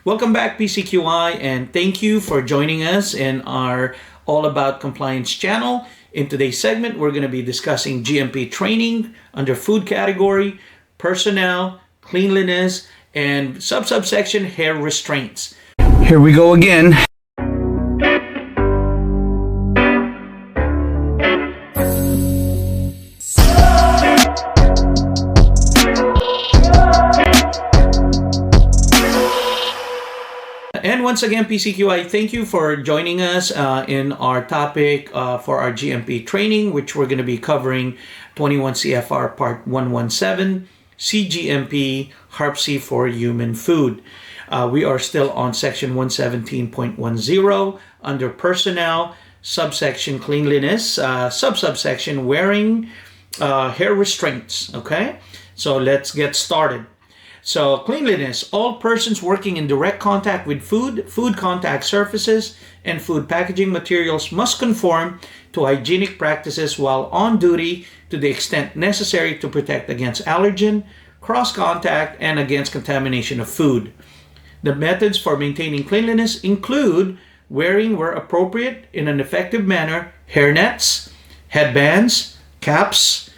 Welcome back, PCQI, and thank you for joining us in our All About Compliance channel. In today's segment, we're going to be discussing GMP training under food category, personnel, cleanliness, and subsection hair restraints. Here we go again. And once again, PCQI, thank you for joining us in our topic for our GMP training, which we're going to be covering 21 CFR Part 117, CGMP, Harp C for human food. We are still on Section 117.10 under personnel, subsection cleanliness, subsection wearing hair restraints. Okay, so let's get started. So cleanliness, all persons working in direct contact with food, food contact surfaces, and food packaging materials must conform to hygienic practices while on duty to the extent necessary to protect against allergen, cross-contact, and against contamination of food. The methods for maintaining cleanliness include wearing, where appropriate, in an effective manner, hairnets, headbands, caps,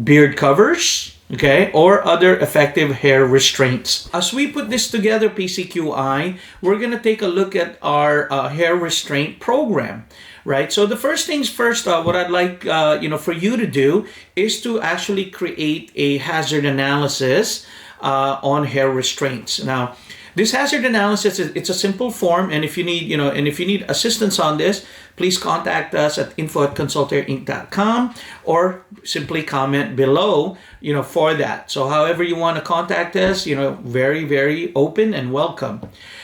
beard covers, okay, or other effective hair restraints. As we put this together, PCQI, we're going to take a look at our hair restraint program, right? So the first things first, what I'd like for you to do is to actually create a hazard analysis on hair restraints. Now, this hazard analysis, it's a simple form, and if you need assistance on this, please contact us at info@consultaireinc.com or simply comment below, for that. So however you want to contact us, very, very open and welcome.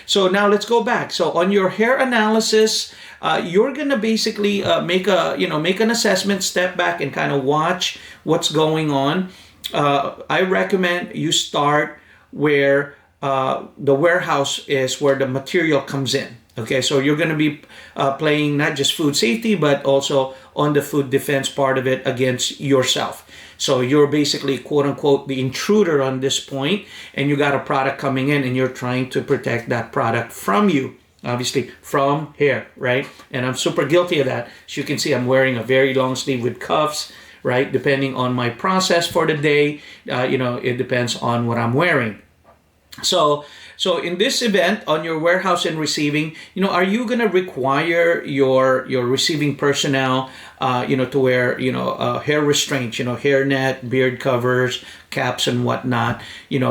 So now let's go back. So on your hair analysis, you're going to basically make an assessment, step back and kind of watch what's going on. I recommend you start where the warehouse is, where the material comes in. Okay, so you're going to be playing not just food safety, but also on the food defense part of it against yourself. So you're basically, quote unquote, the intruder on this point, and you got a product coming in and you're trying to protect that product from you. Obviously from hair, right? And I'm super guilty of that. As you can see, I'm wearing a very long sleeve with cuffs, right? Depending on my process for the day, it depends on what I'm wearing. So in this event, on your warehouse and receiving, are you going to require your receiving personnel, to wear, hair restraints, hair net, beard covers, caps and whatnot,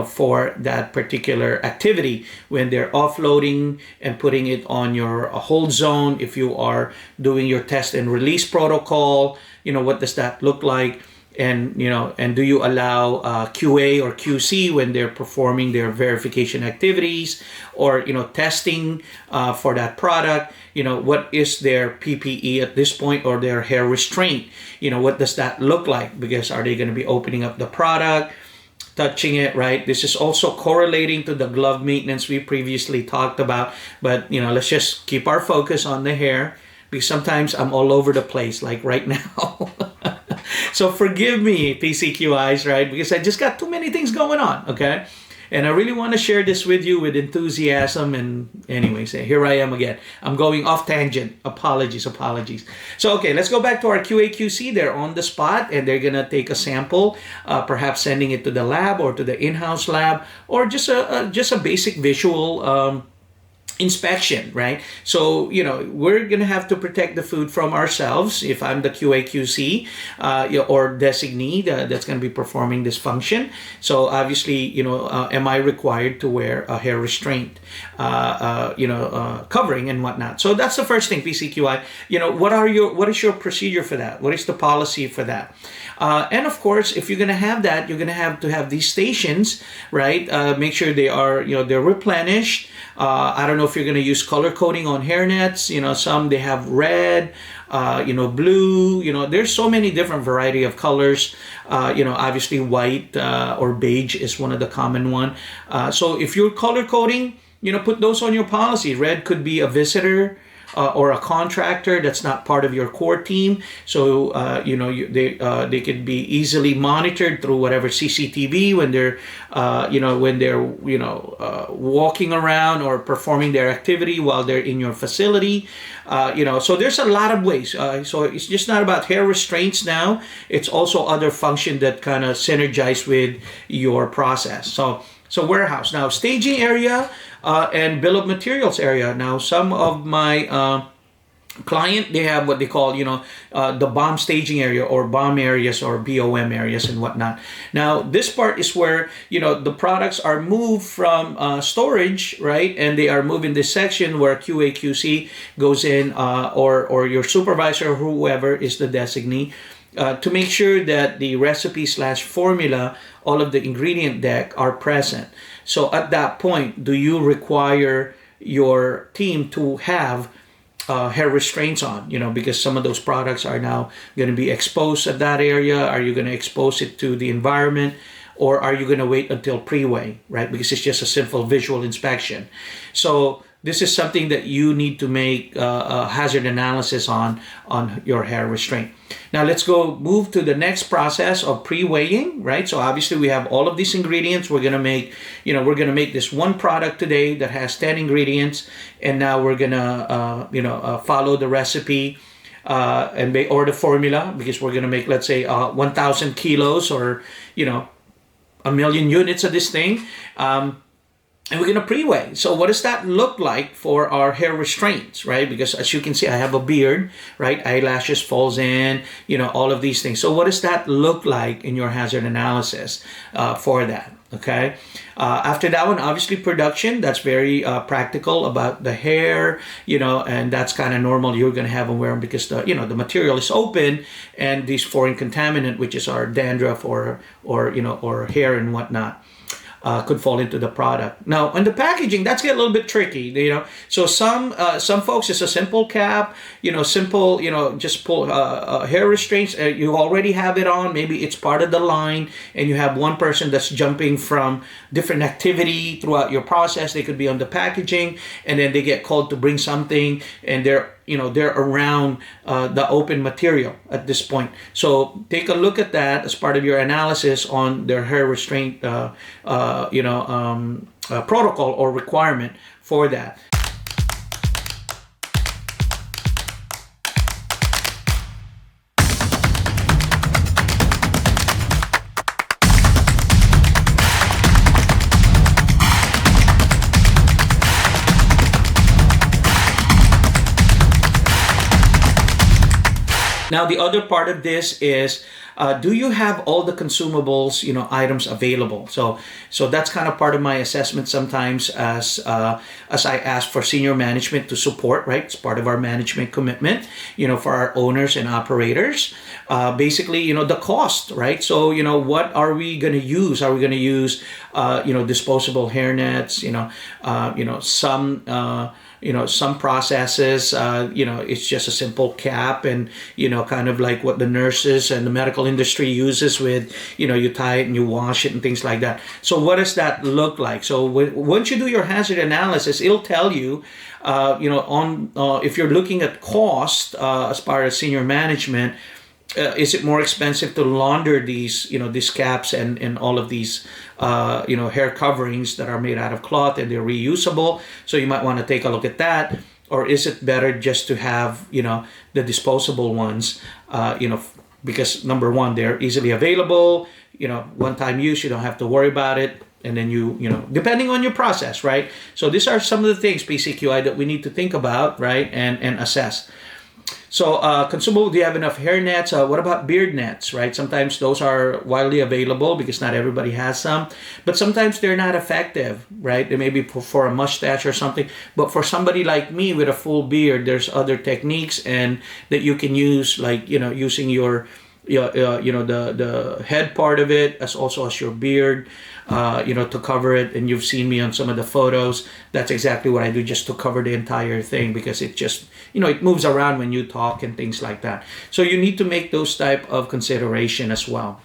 for that particular activity when they're offloading and putting it on your hold zone? If you are doing your test and release protocol, what does that look like? And do you allow QA or QC when they're performing their verification activities or testing for that product? What is their PPE at this point, or their hair restraint? What does that look like? Because are they going to be opening up the product, touching it, right? This is also correlating to the glove maintenance we previously talked about. But let's just keep our focus on the hair, because sometimes I'm all over the place, like right now. So forgive me, PCQIs, right? Because I just got too many things going on, okay? And I really want to share this with you with enthusiasm. And anyways, here I am again. I'm going off tangent. Apologies. So, okay, let's go back to our QA/QC. They're on the spot, and they're going to take a sample, perhaps sending it to the lab or to the in-house lab, or just a basic visual inspection, right? So, we're going to have to protect the food from ourselves. If I'm the QA/QC or designee that's going to be performing this function. So obviously, am I required to wear a hair restraint, covering and whatnot? So that's the first thing, PCQI. What is your procedure for that? What is the policy for that? And of course, if you're going to have that, you're going to have these stations, right? Make sure they are, they're replenished. I don't know if you're going to use color coding on hairnets. Some they have red, blue. There's so many different variety of colors. Obviously white or beige is one of the common one. So if you're color coding, put those on your policy. Red could be a visitor. or a contractor that's not part of your core team. So they could be easily monitored through whatever CCTV when they're walking around or performing their activity while they're in your facility. So there's a lot of ways. So it's just not about hair restraints now. It's also other function that kind of synergize with your process. So warehouse. Now, staging area and bill of materials area. Now, some of my client, they have what they call, the BOM staging area or BOM areas or BOM areas and whatnot. Now, this part is where, the products are moved from storage, right? And they are moved in this section where QA, QC goes in or your supervisor or whoever is the designee. To make sure that the recipe/formula, all of the ingredient deck are present. So at that point, do you require your team to have hair restraints on? Because some of those products are now going to be exposed at that area. Are you going to expose it to the environment? Or are you going to wait until pre-weigh, right? Because it's just a simple visual inspection. So this is something that you need to make a hazard analysis on your hair restraint. Now let's move to the next process of pre-weighing, right? So obviously we have all of these ingredients. We're gonna make this one product today that has 10 ingredients, and now we're gonna follow the recipe or the formula, because we're gonna make, let's say, 1,000 kilos or a million units of this thing. And we're going to pre-weigh. So what does that look like for our hair restraints, right? Because as you can see, I have a beard, right? Eyelashes falls in, all of these things. So what does that look like in your hazard analysis for that, okay? After that one, obviously production, that's very practical about the hair, and that's kind of normal. You're going to have them wear them because the material is open, and these foreign contaminant, which is our dandruff or hair and whatnot, could fall into the product. Now, on the packaging, that's get a little bit tricky, So some folks, it's a simple cap, just pull hair restraints. You already have it on. Maybe it's part of the line, and you have one person that's jumping from different activity throughout your process. They could be on the packaging, and then they get called to bring something, and they're around the open material at this point. So take a look at that as part of your analysis on their hair restraint protocol or requirement for that. Now, the other part of this is, do you have all the consumables, items available? So that's kind of part of my assessment sometimes as I ask for senior management to support, right? It's part of our management commitment, for our owners and operators. Basically, the cost, right? So, what are we going to use? Are we going to use, disposable hair nets, some processes, it's just a simple cap and, kind of like what the nurses and the medical industry uses with, you tie it and you wash it and things like that. So what does that look like? So once you do your hazard analysis, it'll tell you, if you're looking at cost as part of senior management, is it more expensive to launder these caps and all of these, hair coverings that are made out of cloth and they're reusable? So you might want to take a look at that. Or is it better just to have, the disposable ones, because number one, they're easily available, one-time use, you don't have to worry about it. And then depending on your process, right? So these are some of the things, PCQI, that we need to think about, right? And assess. So consumable, do you have enough hair nets? What about beard nets, right? Sometimes those are widely available because not everybody has some, but sometimes they're not effective, right? They may be for a mustache or something, but for somebody like me with a full beard, there's other techniques and that you can use, like, using your the head part of it as also as your beard, to cover it. And you've seen me on some of the photos. That's exactly what I do, just to cover the entire thing, because it just, it moves around when you talk and things like that. So you need to make those type of consideration as well.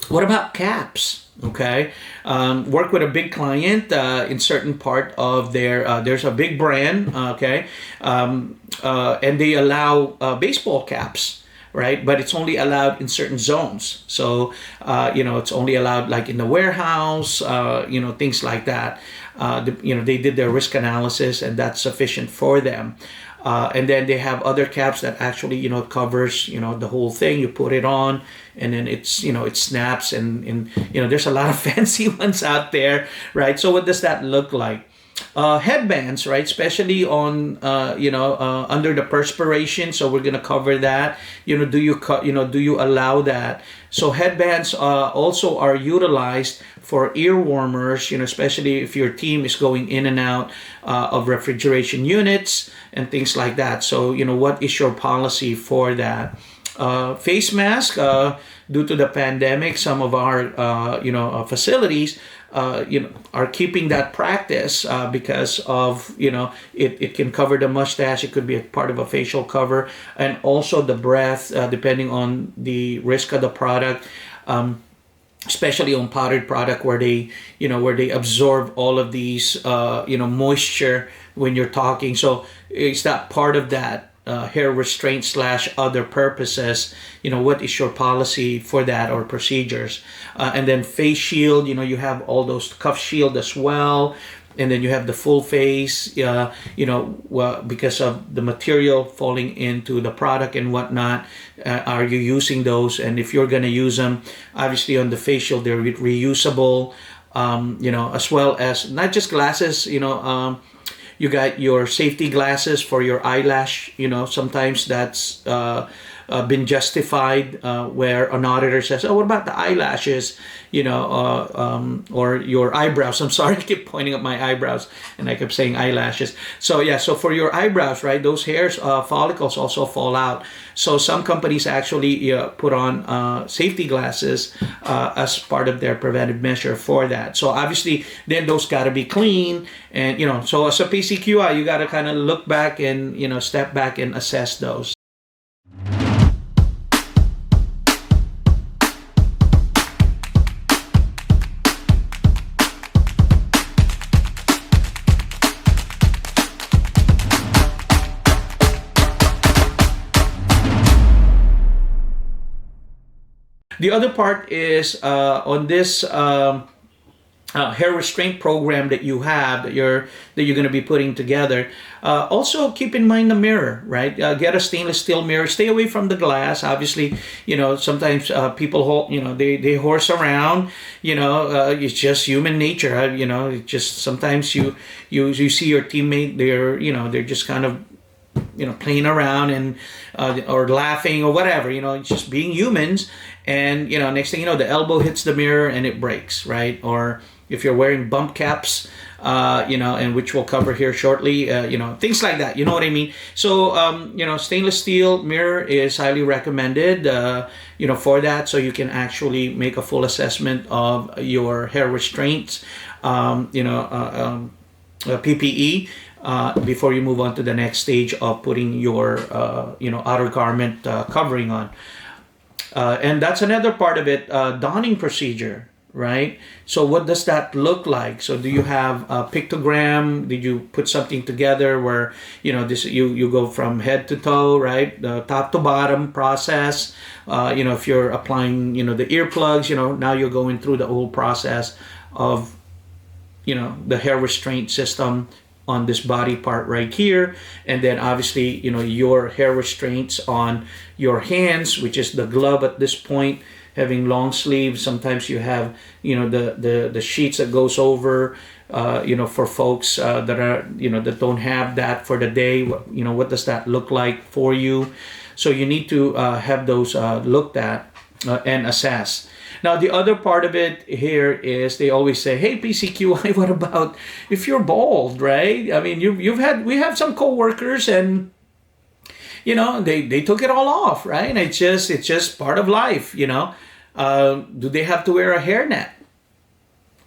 What about caps? Okay, work with a big client in certain part of their. There's a big brand. Okay, and they allow baseball caps, right? But it's only allowed in certain zones. So it's only allowed like in the warehouse. Things like that. They did their risk analysis, and that's sufficient for them. And then they have other caps that actually covers the whole thing. You put it on, and then it snaps, and there's a lot of fancy ones out there, right? So what does that look like? Headbands, right? Especially on under the perspiration. So we're gonna cover that. Do you allow that? So headbands also are utilized for ear warmers. Especially if your team is going in and out of refrigeration units and things like that. So what is your policy for that? Face mask. Due to the pandemic, some of our facilities are keeping that practice because of it can cover the mustache. It could be a part of a facial cover, and also the breath, depending on the risk of the product. Especially on powdered product where they absorb all of these moisture when you're talking. So is that part of that hair restraint slash other purposes? What is your policy for that or procedures? And then face shield, you have all those cuff shield as well. And then you have the full face, because of the material falling into the product and whatnot. Are you using those? And if you're going to use them, obviously on the face shield, they're reusable, as well as not just glasses, you got your safety glasses for your eyelash. Sometimes that's been justified where an auditor says, "Oh, what about the eyelashes?" Or your eyebrows. I'm sorry, I keep pointing at my eyebrows, and I kept saying eyelashes. So yeah, so for your eyebrows, right? Those hairs, follicles also fall out. So some companies actually put on safety glasses as part of their preventive measure for that. So obviously, then those got to be clean, and so as a PCQI, you got to kind of look back and step back and assess those. The other part is on this hair restraint program that you have that you're going to be putting together. Also, keep in mind the mirror, right? Get a stainless steel mirror. Stay away from the glass. Obviously, sometimes people they horse around. It's just human nature. It's just sometimes you see your teammate. They're just kind of playing around and or laughing or whatever, just being humans. And next thing the elbow hits the mirror and it breaks, right? Or if you're wearing bump caps, and which we'll cover here shortly, things like that. You know what I mean? So stainless steel mirror is highly recommended, for that, so you can actually make a full assessment of your hair restraints, PPE. Before you move on to the next stage of putting your outer garment covering on. And that's another part of it, donning procedure, right? So what does that look like? So do you have a pictogram? Did you put something together where you go from head to toe, right? The top to bottom process. If you're applying the earplugs, now you're going through the whole process of the hair restraint system on this body part right here, and then obviously your hair restraints on your hands, which is the glove at this point, having long sleeves. Sometimes you have the sheets that goes over for folks that are that don't have that for the day. What does that look like for you? So you need to have those looked at and assessed. Now, the other part of it here is they always say, "Hey, PCQI, what about if you're bald, right?" I mean, we have some coworkers, and they took it all off, right? It's just part of life, Do they have to wear a hairnet?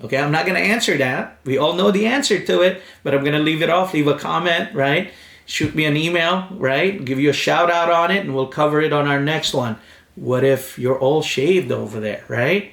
Okay, I'm not going to answer that. We all know the answer to it, but I'm going to leave it off. Leave a comment, right? Shoot me an email, right? Give you a shout out on it, and we'll cover it on our next one. What if you're all shaved over there, right?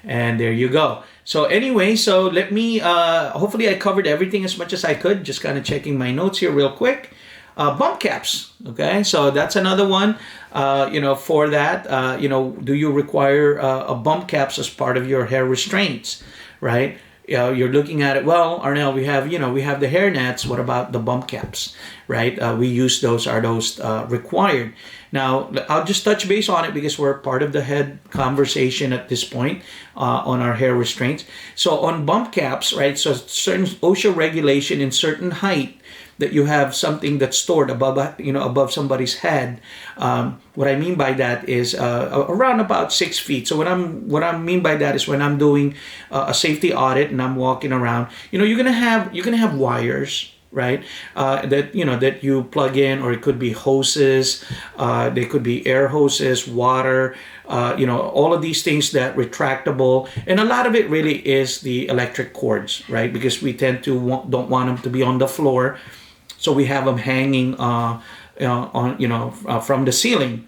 And there you go. So anyway, so let me, hopefully I covered everything as much as I could. Just kind of checking my notes here real quick. Bump caps, okay? So that's another one, for that, do you require a bump caps as part of your hair restraints, right? You're looking at it, well, Arnell, we have the hair nets. What about the bump caps, right? We use those, are those required? Now, I'll just touch base on it because we're part of the head conversation at this point on our hair restraints. So on bump caps, right, so certain OSHA regulation in certain height that you have something that's stored above somebody's head. What I mean by that is around about 6 feet. So what I mean by that is when I'm doing a safety audit and I'm walking around, you're gonna have wires, right? That you plug in, or it could be hoses. They could be air hoses, water. All of these things that retractable, and a lot of it really is the electric cords, right? Because we tend to don't want them to be on the floor. So we have them hanging from the ceiling.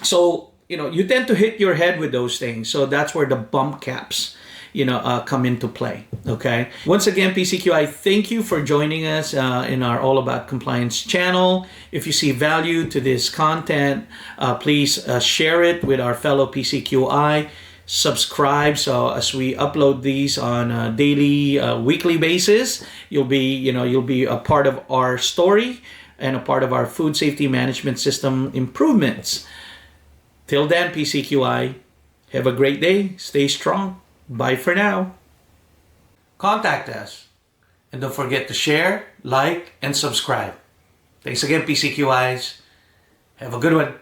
So you tend to hit your head with those things. So that's where the bump caps, come into play. Okay. Once again, PCQI, thank you for joining us in our All About Compliance channel. If you see value to this content, please share it with our fellow PCQI. Subscribe, so as we upload these on a daily, weekly basis, you'll be a part of our story and a part of our food safety management system improvements. Till then, PCQI, have a great day. Stay strong. Bye for now. Contact us, and don't forget to share, like, and subscribe. Thanks again, PCQIs. Have a good one.